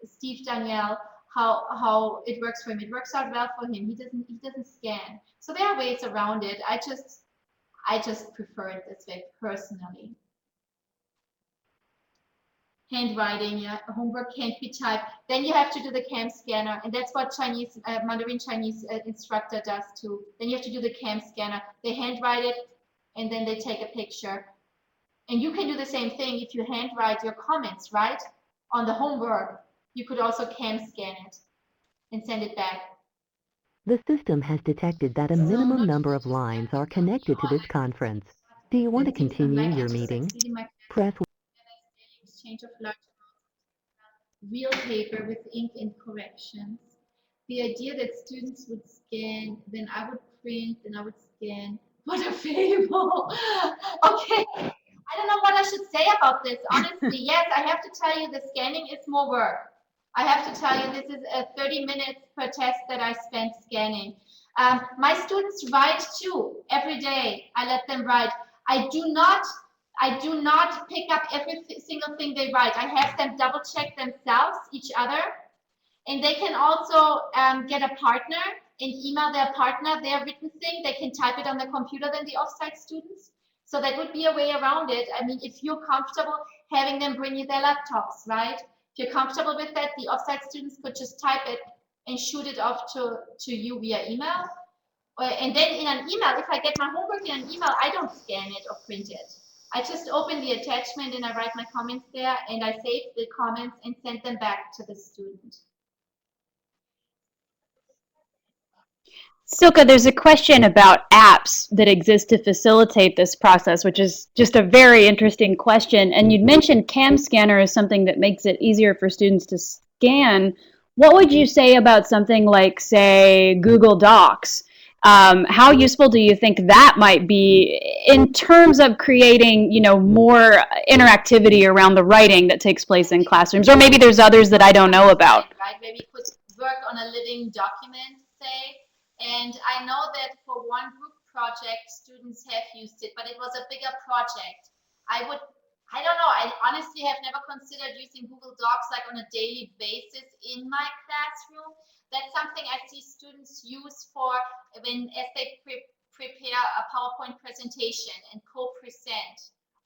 Steve Daniel, how it works for him. It works out well for him. He doesn't scan. So there are ways around it. I just prefer it this way personally. Handwriting, yeah, homework can't be typed. Then you have to do the CAM scanner, and that's what Chinese Mandarin Chinese instructor does too. Then you have to do the CAM scanner. They handwrite it, and then they take a picture. And you can do the same thing if you handwrite your comments, right, on the homework. You could also CAM scan it and send it back. The system has detected that a minimum number of lines are connected to this conference. Do you want to continue your meeting? Press Exchange of large amounts of real paper with ink and corrections. The idea that students would scan, then I would print, then I would scan. What a fable. Okay. I don't know what I should say about this. Honestly, yes, I have to tell you the scanning is more work. I have to tell you this is 30 minutes per test that I spent scanning. My students write too every day. I let them write. I do not pick up every single thing they write. I have them double check themselves, each other, and they can also get a partner and email their partner their written thing. They can type it on the computer than the offsite students. So that would be a way around it. I mean, if you're comfortable having them bring you their laptops, right? If you're comfortable with that, the offsite students could just type it and shoot it off to you via email. And then in an email, if I get my homework in an email, I don't scan it or print it. I just open the attachment and I write my comments there, and I save the comments and send them back to the student. Silke, there's a question about apps that exist to facilitate this process, which is just a very interesting question. And you'd mentioned CAM Scanner as something that makes it easier for students to scan. What would you say about something like, say, Google Docs? How useful do you think that might be in terms of creating, more interactivity around the writing that takes place in classrooms? Or maybe there's others that I don't know about. Right? Maybe you could work on a living document, say. And I know that for one group project, students have used it, but it was a bigger project. I don't know, I honestly have never considered using Google Docs like on a daily basis in my classroom. That's something I see students use for as they prepare a PowerPoint presentation and co-present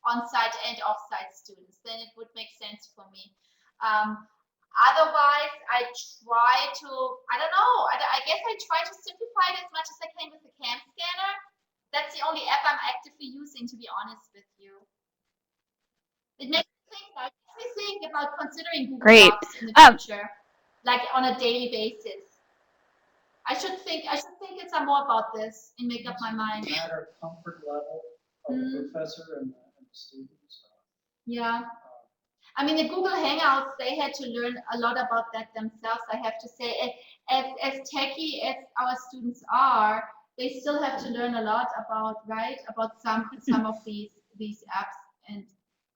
on-site and off-site students. Then it would make sense for me. Otherwise, I try to, I don't know, I guess I try to simplify it as much as I can with the CAM scanner. That's the only app I'm actively using, to be honest with you. It makes me think about considering Google Docs in the future, like on a daily basis. I should think it's more about this and make up my mind. It's a matter of comfort level of the professor and the students. Yeah. I mean, the Google Hangouts, they had to learn a lot about that themselves, I have to say. As techy as our students are, they still have to learn a lot about some of these apps and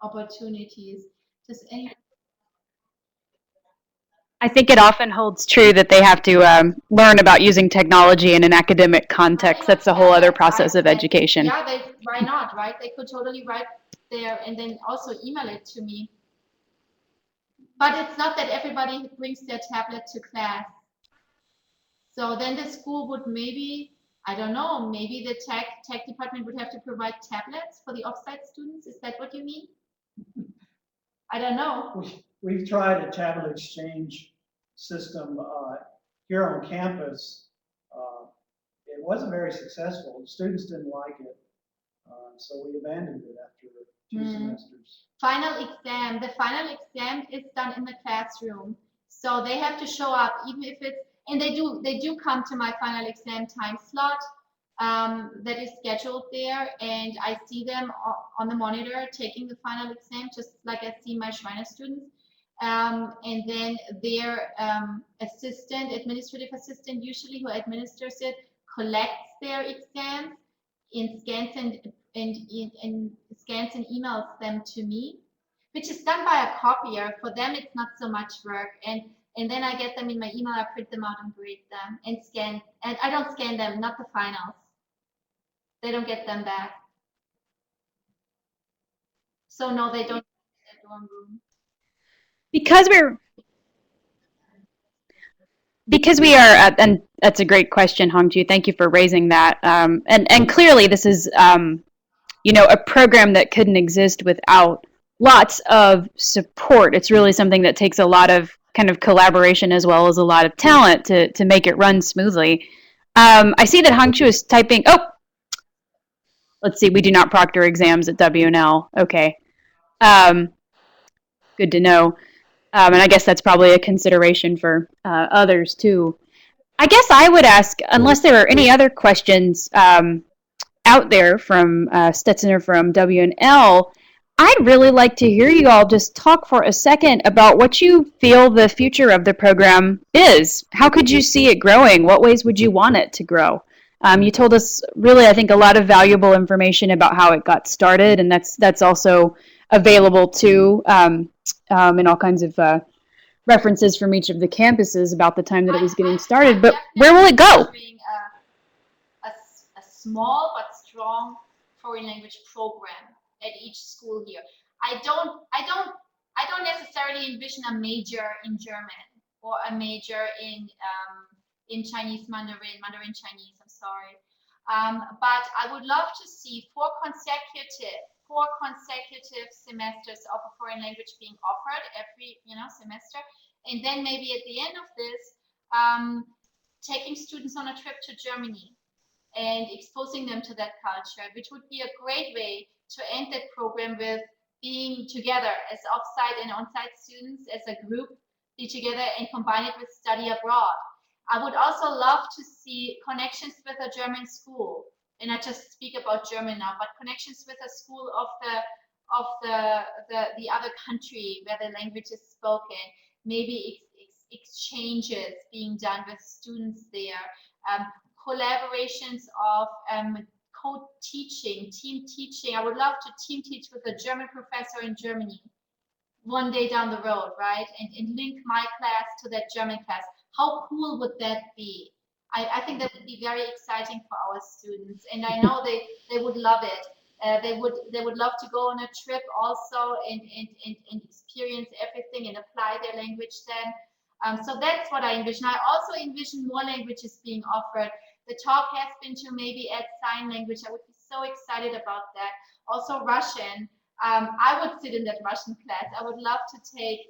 opportunities. I think it often holds true that they have to learn about using technology in an academic context. That's a whole other process of education. Yeah, why not, right? They could totally write there and then also email it to me. But it's not that everybody brings their tablet to class. So then the school would maybe, I don't know, maybe the tech department would have to provide tablets for the offsite students. Is that what you mean? I don't know. We've tried a tablet exchange system here on campus. It wasn't very successful. The students didn't like it. So we abandoned it after 2 semesters. The final exam is done in the classroom. So they have to show up, even if it's, and they do come to my final exam time slot that is scheduled there, and I see them on the monitor taking the final exam, just like I see my Schreiner students. and then their administrative assistant usually who administers it, collects their exams and scans and emails them to me, which is done by a copier. For them, it's not so much work. And then I get them in my email, I print them out and grade them and scan. And I don't scan them, not the finals. They don't get them back. So no, they don't get their dorm room. Because we are, and that's a great question, Hongju. Thank you for raising that. And clearly, this is a program that couldn't exist without lots of support. It's really something that takes a lot of kind of collaboration as well as a lot of talent to make it run smoothly. I see that Hongju is typing. Oh, let's see. We do not proctor exams at WNL. Okay. Good to know. And I guess that's probably a consideration for others too. I guess I would ask, unless there are any other questions out there from Stetson or from WNL, I'd really like to hear you all just talk for a second about what you feel the future of the program is. How could you see it growing? What ways would you want it to grow? You told us really, I think, a lot of valuable information about how it got started, and that's also available too in all kinds of references from each of the campuses about the time that it was getting started. But where will it go? A small but strong foreign language program at each school here. I don't necessarily envision a major in German or a major in Chinese Mandarin Chinese. I'm sorry, but I would love to see four consecutive semesters of a foreign language being offered every semester, and then maybe at the end of this, taking students on a trip to Germany and exposing them to that culture, which would be a great way to end that program with being together as off-site and on-site students as a group, be together and combine it with study abroad. I would also love to see connections with a German school, and I just speak about German now, but connections with a school of the other country where the language is spoken, maybe exchanges being done with students there, collaborations of co-teaching, team teaching. I would love to team teach with a German professor in Germany one day down the road, right? And link my class to that German class. How cool would that be? I think that would be very exciting for our students, and I know they would love it. They would love to go on a trip also and experience everything and apply their language then. So that's what I envision. I also envision more languages being offered. The talk has been to maybe add sign language. I would be so excited about that. Also Russian. I would sit in that Russian class. I would love to take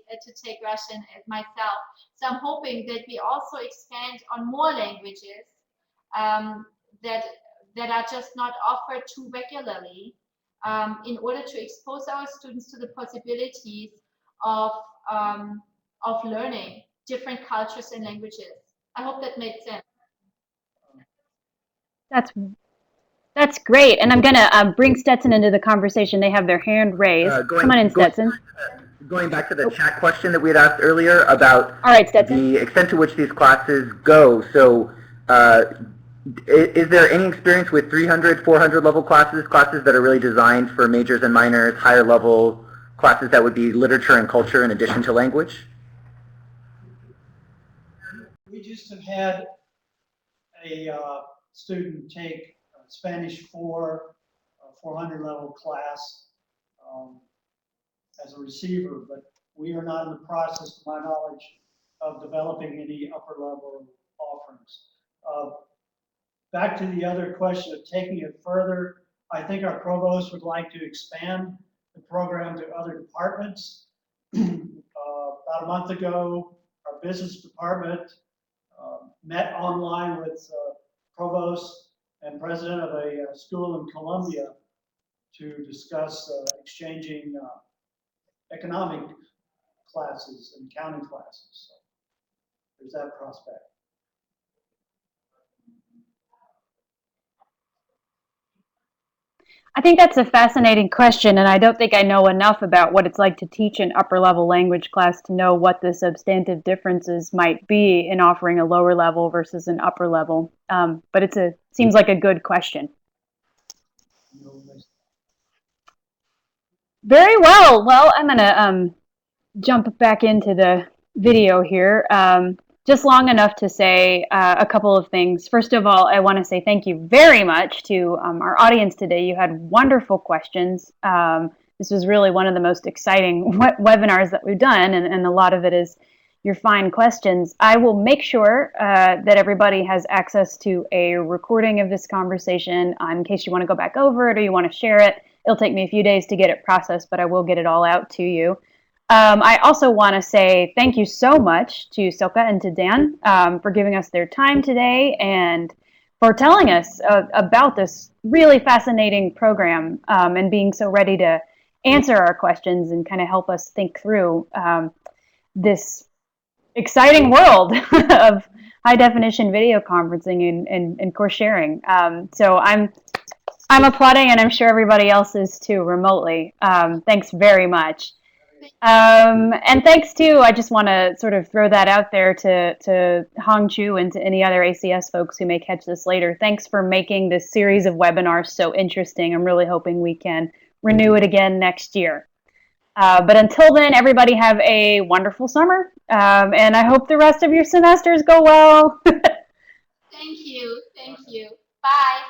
Russian myself. So I'm hoping that we also expand on more languages that are just not offered too regularly, in order to expose our students to the possibilities of learning different cultures and languages. I hope that made sense. That's great, and I'm gonna bring Stetson into the conversation. They have their hand raised. Come on in, Stetson. Going back to the chat question that we had asked earlier about All right, Stetson. the extent to which these classes go. So is there any experience with 300, 400 level classes that are really designed for majors and minors, higher level classes that would be literature and culture in addition to language? We just have had a student take Spanish 400 level class as a receiver, but we are not in the process, to my knowledge, of developing any upper level offerings. Back to the other question of taking it further, I think our provost would like to expand the program to other departments. About a month ago, our business department met online with provost and president of a school in Colombia to discuss exchanging economic classes and accounting classes. So there's that prospect. I think that's a fascinating question, and I don't think I know enough about what it's like to teach an upper level language class to know what the substantive differences might be in offering a lower level versus an upper level. But seems like a good question. Very well. Well, I'm gonna jump back into the video here. Just long enough to say a couple of things. First of all, I want to say thank you very much to our audience today. You had wonderful questions. This was really one of the most exciting webinars that we've done, and a lot of it is your fine questions. I will make sure that everybody has access to a recording of this conversation in case you want to go back over it or you want to share it. It'll take me a few days to get it processed, but I will get it all out to you. I also want to say thank you so much to Silke and to Dan for giving us their time today and for telling us about this really fascinating program and being so ready to answer our questions and kind of help us think through this exciting world of high definition video conferencing and course sharing. So I'm applauding, and I'm sure everybody else is too remotely. Thanks very much. And thanks too, I just want to sort of throw that out there to Hong Chu and to any other ACS folks who may catch this later. Thanks for making this series of webinars so interesting. I'm really hoping we can renew it again next year. But until then, everybody have a wonderful summer. And I hope the rest of your semesters go well. Thank you. Thank you. Bye.